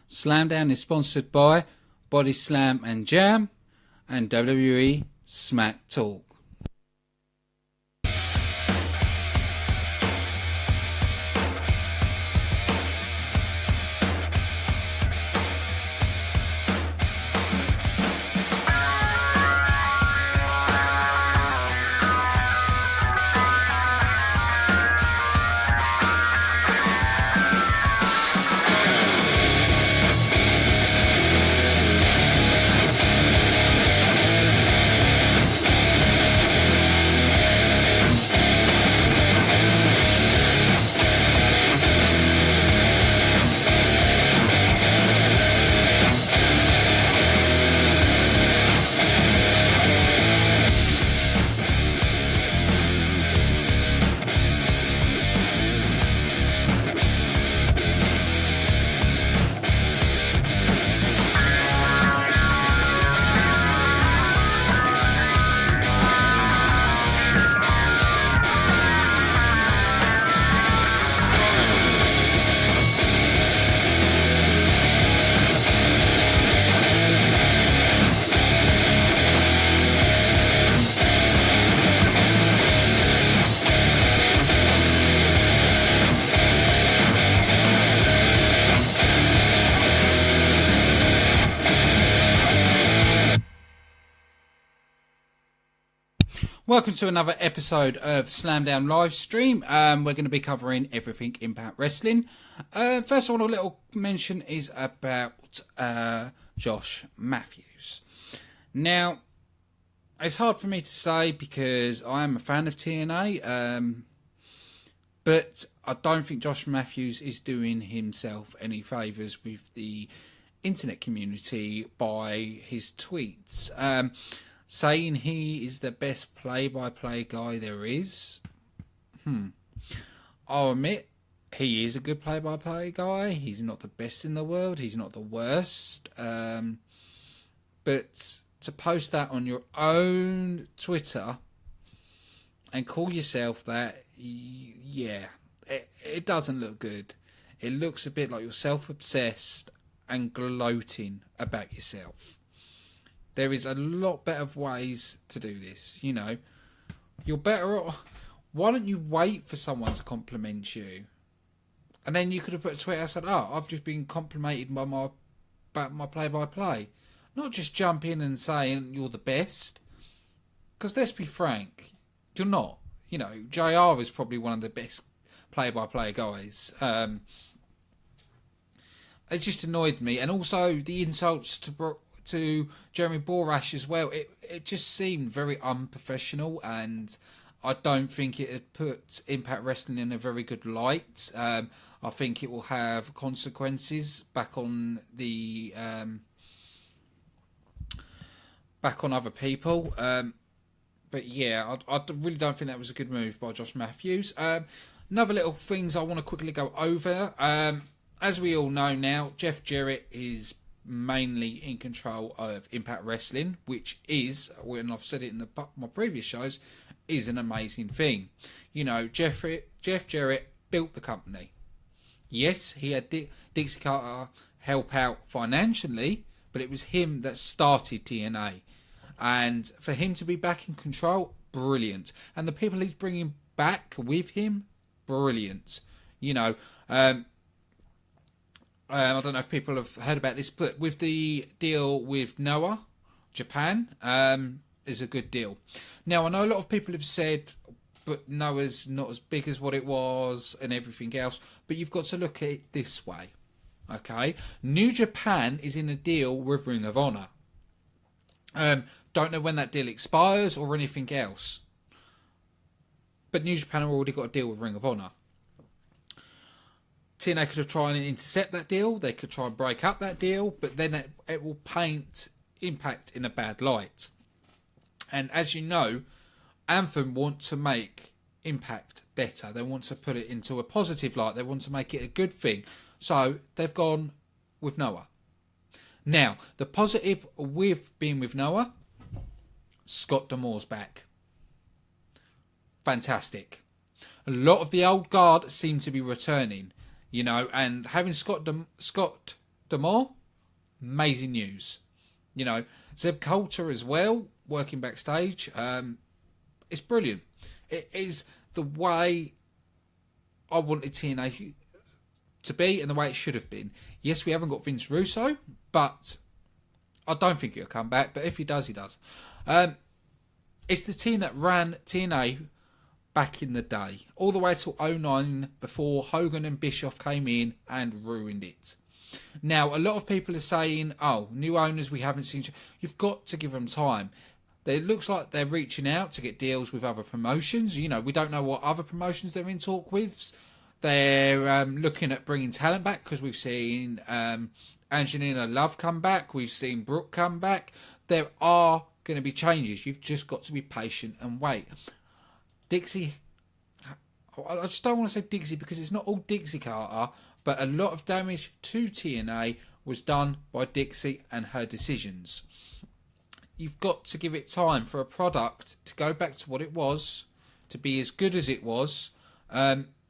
Slamdown is sponsored by BODYSLAM and Jam and WWE SmackTalk. Welcome to another episode of Slamdown live stream. We're going to be covering everything Impact Wrestling. First one, a little mention is about Josh Matthews. Now, it's hard for me to say because I am a fan of TNA, but I don't think Josh Matthews is doing himself any favours with the internet community by his tweets. Saying he is the best play-by-play guy there is. I'll admit, he is a good play-by-play guy. He's not the best in the world. He's not the worst. But to post that on your own Twitter and call yourself that, yeah, it doesn't look good. It looks a bit like you're self-obsessed and gloating about yourself. There is a lot better ways to do this, you know. You're better off. Why don't you wait for someone to compliment you? And then you could have put a tweet and said, oh, I've just been complimented by my play-by-play. Not just jump in and saying you're the best. Because let's be frank, you're not. You know, Jlor is probably one of the best play-by-play guys. It just annoyed me. And also the insults to Jeremy Borash as well. It just seemed very unprofessional, and I don't think it had put Impact Wrestling in a very good light. I think it will have consequences back on the back on other people. But yeah, I really don't think that was a good move by Josh Matthews. Another little things I want to quickly go over. As we all know now, Jeff Jarrett is mainly in control of Impact Wrestling, which is, when I've said it in my previous shows, is an amazing thing. You know, Jeff Jarrett built the company. Yes, he had Dixie Carter help out financially, but it was him that started TNA. And for him to be back in control, brilliant. And the people he's bringing back with him, brilliant. You know, I don't know if people have heard about this, but with the deal with Noah, Japan, is a good deal. Now, I know a lot of people have said, but Noah's not as big as what it was and everything else, but you've got to look at it this way, okay? New Japan is in a deal with Ring of Honor. Don't know when that deal expires or anything else, but New Japan have already got a deal with Ring of Honor. TNA could have tried and intercept that deal. They could try and break up that deal, but then it will paint Impact in a bad light. And as you know, Anthem want to make Impact better. They want to put it into a positive light. They want to make it a good thing. So they've gone with Noah. Now, the positive with being with Noah, Scott D'Amore's back. Fantastic. A lot of the old guard seem to be returning. You know, and having Scott D'Amore, amazing news. You know, Zeb Coulter as well, working backstage. It's brilliant. It is the way I wanted TNA to be and the way it should have been. Yes, we haven't got Vince Russo, but I don't think he'll come back. But if he does, he does. It's the team that ran TNA back in the day, all the way till 2009, before Hogan and Bischoff came in and ruined it. Now, a lot of people are saying, oh, new owners we haven't seen. You've got to give them time. It looks like they're reaching out to get deals with other promotions. You know, we don't know what other promotions they're in talk with. They're looking at bringing talent back, because we've seen Angelina Love come back. We've seen Brooke come back. There are going to be changes. You've just got to be patient and wait. Dixie, I just don't want to say Dixie because it's not all Dixie Carter, but a lot of damage to TNA was done by Dixie and her decisions. You've got to give it time for a product to go back to what it was, to be as good as it was.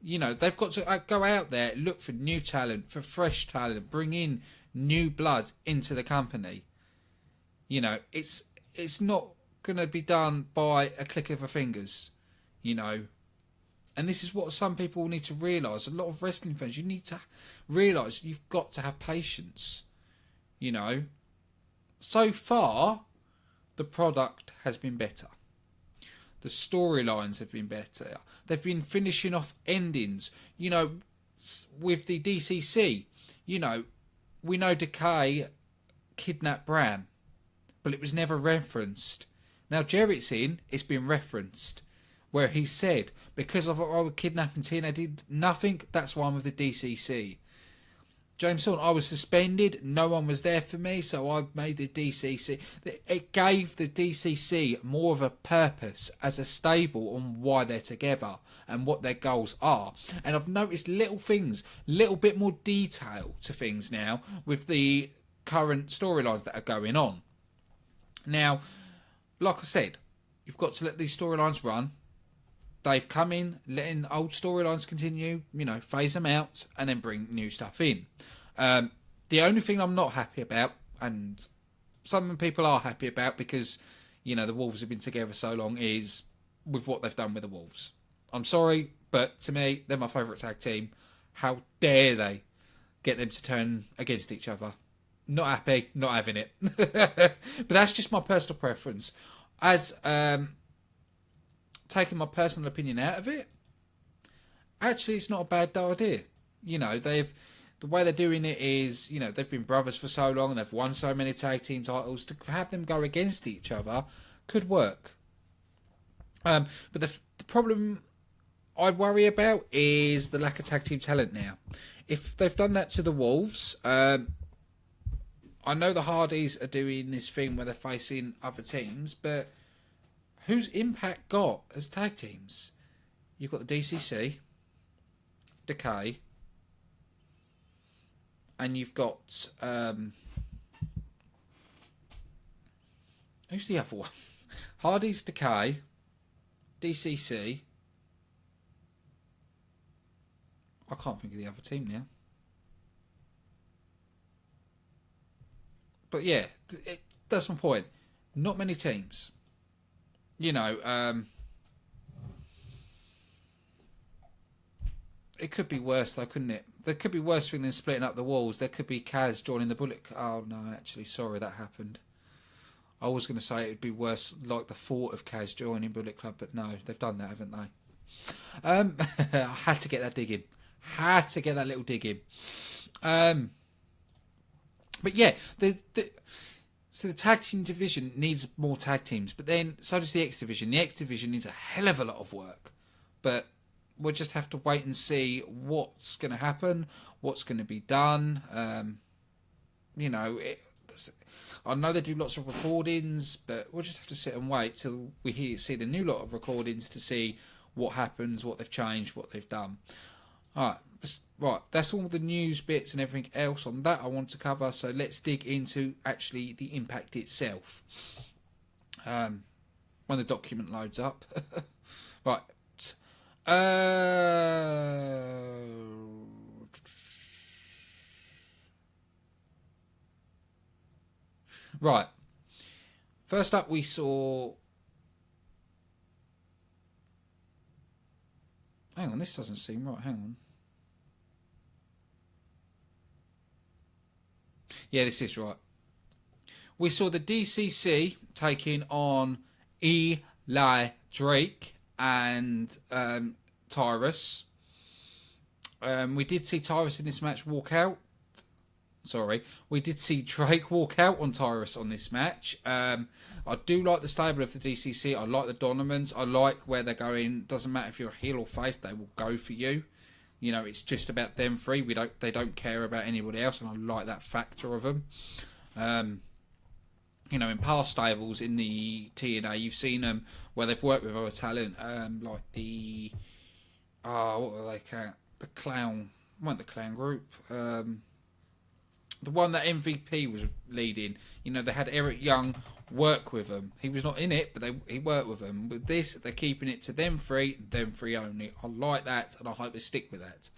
You know, they've got to go out there, look for new talent, for fresh talent, bring in new blood into the company. You know, it's not going to be done by a click of a fingers, you know. And this is what some people need to realise. A lot of wrestling fans, you need to realise you've got to have patience. You know, so far, the product has been better. The storylines have been better. They've been finishing off endings. You know, with the DCC, you know, we know Decay kidnapped Bram, but it was never referenced. Now Jarrett's in, it's been referenced, where he said, because of our kidnapping TNA did nothing, that's why I'm with the DCC. James Thorne, I was suspended, no one was there for me, so I made the DCC. It gave the DCC more of a purpose as a stable on why they're together and what their goals are. And I've noticed little things, little bit more detail to things now with the current storylines that are going on. Now, like I said, you've got to let these storylines run. They've come in, letting old storylines continue, you know, phase them out, and then bring new stuff in. The only thing I'm not happy about, and some people are happy about because, you know, the Wolves have been together so long, is with what they've done with the Wolves. I'm sorry, but to me, they're my favourite tag team. How dare they get them to turn against each other? Not happy, not having it. But that's just my personal preference. As taking my personal opinion out of it, actually it's not a bad idea. You know, the way they're doing it is, you know, they've been brothers for so long and they've won so many tag team titles. To have them go against each other could work. But the problem I worry about is the lack of tag team talent now. If they've done that to the Wolves, I know the Hardys are doing this thing where they're facing other teams, but who's Impact got as tag teams? You've got the DCC, Decay, and you've got who's the other one? Hardys, Decay, DCC. I can't think of the other team now. But yeah, that's my point. Not many teams. You know, it could be worse though, couldn't it? There could be worse thing than splitting up the Wolves. There could be Kaz joining the Bullet. Oh no, actually, sorry, that happened. I was going to say it'd be worse, like the thought of Kaz joining Bullet Club, but no, they've done that, haven't they? I had to get that dig in. Had to get that little dig in. But yeah, so the tag team division needs more tag teams, but then so does the X division. The X division needs a hell of a lot of work, but we'll just have to wait and see what's going to happen, what's going to be done. You know, I know they do lots of recordings, but we'll just have to sit and wait till we see the new lot of recordings to see what happens, what they've changed, what they've done. Right, that's all the news bits and everything else on that I want to cover. So let's dig into actually the Impact itself. When the document loads up. Right. Right. First up, we saw... Hang on, this doesn't seem right. Hang on. Yeah, this is right. We saw the DCC taking on Eli Drake and Tyrus. We did see Tyrus in this match walk out. Sorry, we did see Drake walk out on Tyrus on this match. I do like the stable of the DCC. I like the Donomans. I like where they're going. Doesn't matter if you're a heel or face, they will go for you. You know, it's just about them three. They don't care about anybody else, and I like that factor of them. You know, in past stables in the TNA, you've seen them where they've worked with other talent, like the what were they called? The clown, weren't the clown group? The one that MVP was leading. You know, they had Eric Young work with them. He was not in it, but he worked with them. With this, they're keeping it to them three only. I like that, and I hope they stick with that.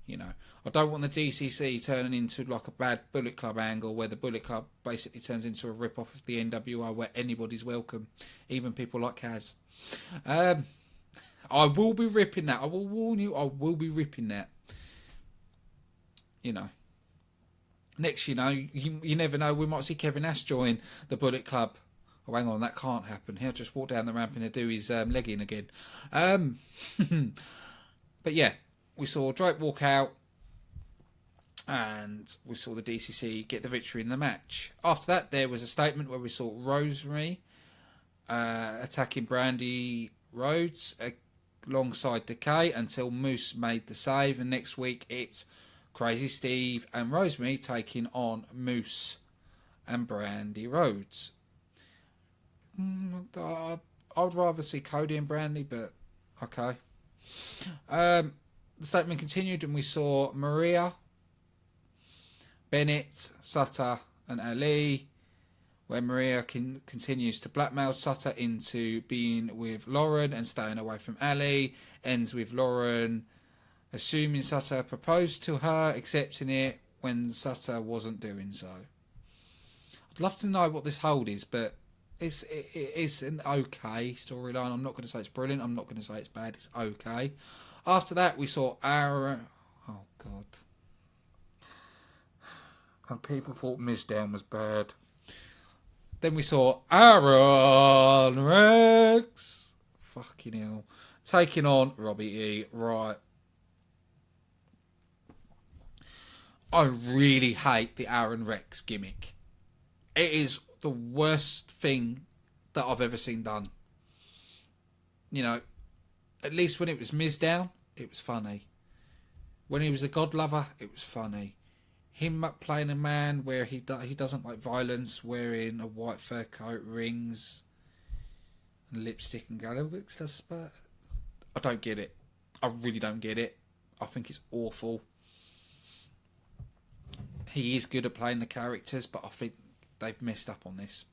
You know, I don't want the DCC turning into like a bad Bullet Club angle where the Bullet Club basically turns into a rip-off of the NWO where anybody's welcome, even people like Kaz. I will be ripping that. I will warn you, I will be ripping that. You know. Next, you know, you never know. We might see Kevin Nash join the Bullet Club. Oh, hang on, that can't happen. He'll just walk down the ramp and do his leg in again. But yeah, we saw Drake walk out, and we saw the DCC get the victory in the match. After that, there was a statement where we saw Rosemary attacking Brandy Rhodes alongside Decay until Moose made the save. And next week, it's Crazy Steve and Rosemary taking on Moose and Brandy Rhodes. I'd rather see Cody and Brandy, but okay. The statement continued, and we saw Maria, Bennett, Sutter, and Ali, where Maria continues to blackmail Sutter into being with Lauren and staying away from Ali. Ends with Lauren assuming Sutter proposed to her, accepting it when Sutter wasn't doing so. I'd love to know what this hold is, but it's an okay storyline. I'm not going to say it's brilliant. I'm not going to say it's bad. It's okay. After that, we saw Aaron... Oh, God. And people thought Mizdown was bad. Then we saw Aaron Rex. Fucking hell. Taking on Robbie E. Right. I really hate the Aaron Rex gimmick. It is the worst thing that I've ever seen done. You know, at least when it was Mizdown, it was funny. When he was a God Lover, it was funny. Him playing a man where he doesn't like violence, wearing a white fur coat, rings, and lipstick and gallows. I don't get it. I really don't get it. I think it's awful. He is good at playing the characters, but I think they've messed up on this.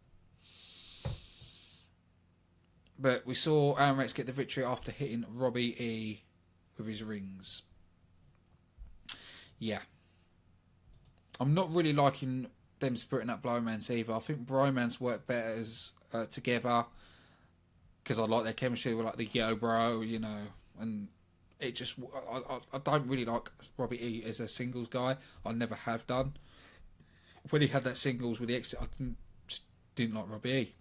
But we saw Aaron Rex get the victory after hitting Robbie E with his rings. Yeah. I'm not really liking them splitting up bromance either. I think bromance work better as together because I like their chemistry with like the yo bro, you know, and it just I don't really like Robbie E as a singles guy. I never have done. When he had that singles with the Exit, I just didn't like Robbie E.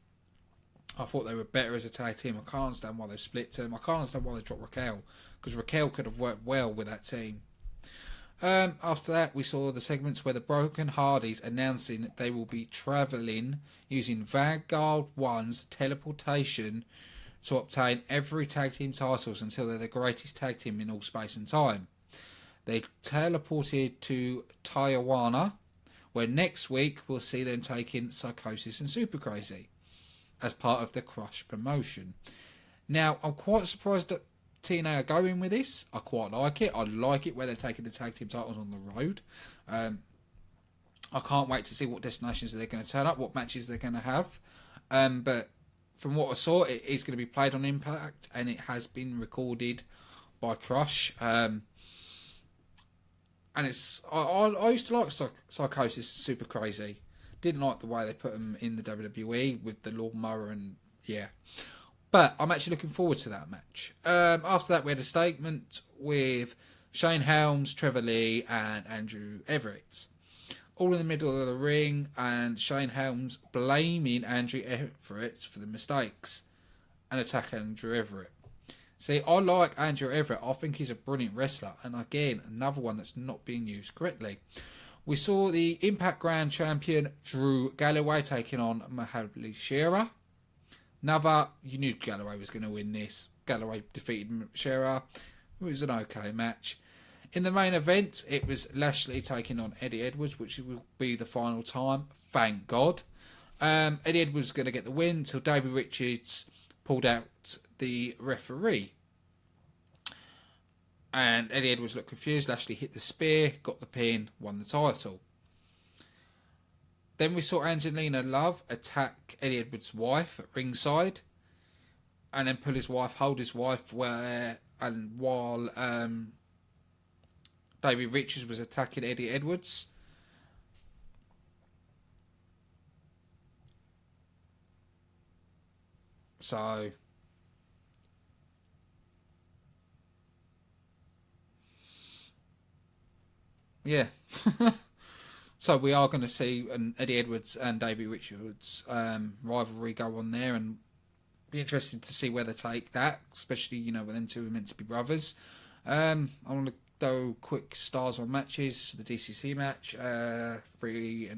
I thought they were better as a tag team. I can't understand why they split them. I can't understand why they dropped Raquel, because Raquel could have worked well with that team. After that, we saw the segments where the Broken Hardys announcing that they will be travelling using Vanguard 1's teleportation to obtain every tag team titles until they're the greatest tag team in all space and time. They teleported to Tijuana, where next week we'll see them taking Psychosis and Super Crazy as part of the Crush promotion. Now, I'm quite surprised that TNA are going with this. I quite like it. I like it where they're taking the tag team titles on the road. I can't wait to see what destinations they're going to turn up, what matches they're going to have. But from what I saw, it is going to be played on Impact, and it has been recorded by Crush. And it's I used to like Psychosis Super Crazy. Didn't like the way they put him in the WWE with the lawnmower and yeah. But I'm actually looking forward to that match. After that, we had a statement with Shane Helms, Trevor Lee, and Andrew Everett. All in the middle of the ring, and Shane Helms blaming Andrew Everett for the mistakes and attacking Andrew Everett. See, I like Andrew Everett. I think he's a brilliant wrestler. And again, another one that's not being used correctly. We saw the Impact Grand Champion Drew Galloway taking on Mahabali Shera. Another, you knew Galloway was going to win this. Galloway defeated Shera. It was an okay match. In the main event, it was Lashley taking on Eddie Edwards, which will be the final time. Thank God. Eddie Edwards was going to get the win until Davey Richards pulled out the referee. And Eddie Edwards looked confused. Lashley hit the spear, got the pin, won the title. Then we saw Angelina Love attack Eddie Edwards' wife at ringside. And then pull his wife, hold his wife while Davey Richards was attacking Eddie Edwards. So yeah. So we are going to see an Eddie Edwards and Davey Richards rivalry go on there, and be interested to see where they take that, especially, you know, when them two are meant to be brothers. I want to go quick stars on matches. The DCC match, 3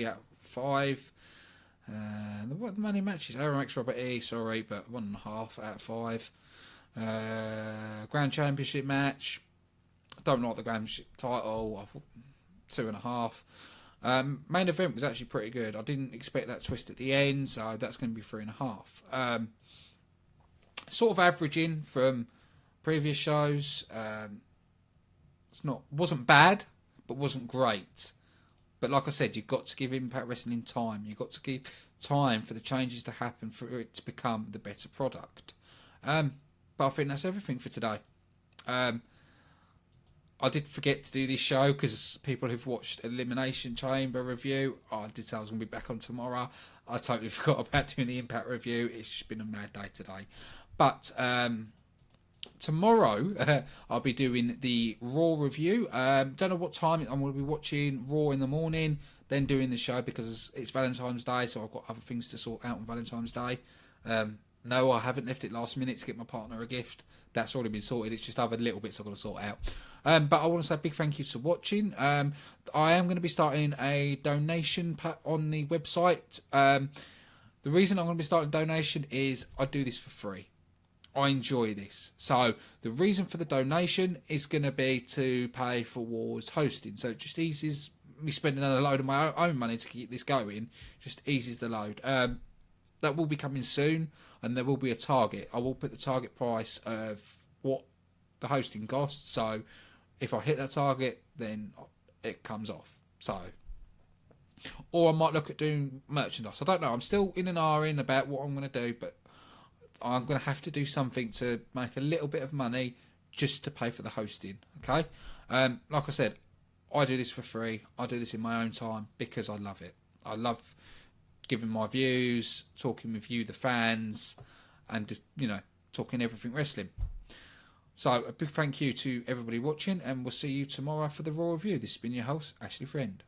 out of 5. The money matches, Aaron X Robert E, sorry, but 1.5 out of 5. Grand Championship match, I don't like the Grand title, I thought 2.5. Main event was actually pretty good. I didn't expect that twist at the end, so that's going to be 3.5. Sort of averaging from previous shows. Wasn't bad, but wasn't great. But like I said, you've got to give Impact Wrestling time. You've got to give time for the changes to happen for it to become the better product. But I think that's everything for today. I did forget to do this show because people who've watched Elimination Chamber review, I did say I was going to be back on tomorrow. I totally forgot about doing the Impact review. It's just been a mad day today. But tomorrow I'll be doing the Raw review. Don't know what time I'm going to be watching Raw in the morning, then doing the show because it's Valentine's Day, so I've got other things to sort out on Valentine's Day. No, I haven't left it last minute to get my partner a gift. That's already been sorted. It's just other little bits I've got to sort out. But I want to say a big thank you to watching. I am going to be starting a donation on the website. The reason I'm going to be starting a donation is I do this for free. I enjoy this. So the reason for the donation is going to be to pay for War's hosting. So it just eases me spending a load of my own money to keep this going. Just eases the load. That will be coming soon, and there will be a target. I will put the target price of what the hosting costs. So if I hit that target, then it comes off. So, or I might look at doing merchandise. I don't know. I'm still in an R-in about what I'm going to do, but I'm going to have to do something to make a little bit of money just to pay for the hosting. Okay? Like I said, I do this for free. I do this in my own time because I love it. I love giving my views, talking with you, the fans, and just, you know, talking everything wrestling. So a big thank you to everybody watching, and we'll see you tomorrow for the Raw review. This has been your host, Ashley Friend.